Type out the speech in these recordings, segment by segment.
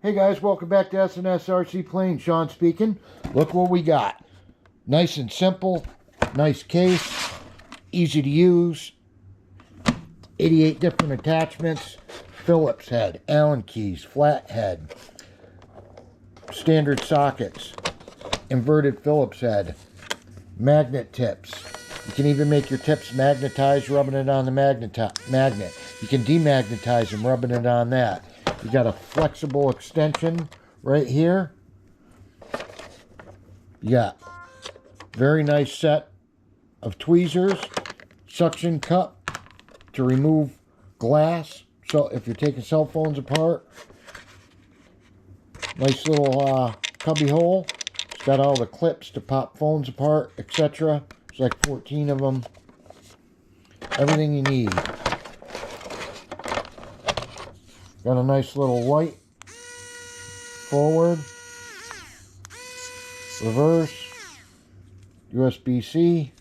Hey guys, welcome back to S&S RC Plane. Sean speaking. Look what we got. Nice and simple. Nice case. Easy to use. 88 different attachments. Phillips head. Allen keys. Flat head. Standard sockets. Inverted Phillips head. Magnet tips. You can even make your tips magnetized, rubbing it on the magnet. You can demagnetize them, rubbing it on that. You got a flexible extension right here. You got very nice set of tweezers, suction cup to remove glass. So if you're taking cell phones apart, nice little cubby hole. It's got all the clips to pop phones apart, etc. It's like 14 of them. Everything you need. Got a nice little light. Forward. Reverse. USB-C.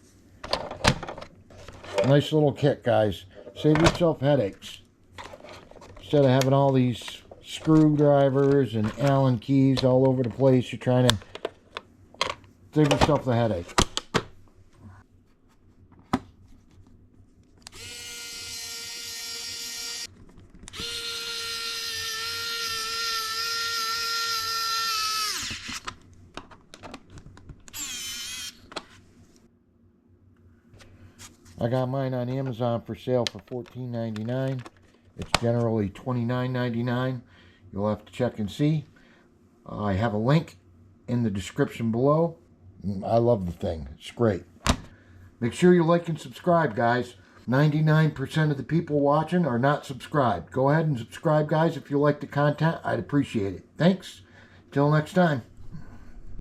Nice little kit, guys. Save yourself headaches. Instead of having all these screwdrivers and Allen keys all over the place, you're trying to save yourself the headache. I got mine on Amazon for sale for $14.99. It's generally $29.99. You'll have to check and see. I have a link in the description below. I love the thing. It's great. Make sure you like and subscribe, guys. 99% of the people watching are not subscribed. Go ahead and subscribe, guys. If you like the content, I'd appreciate it. Thanks. Till next time.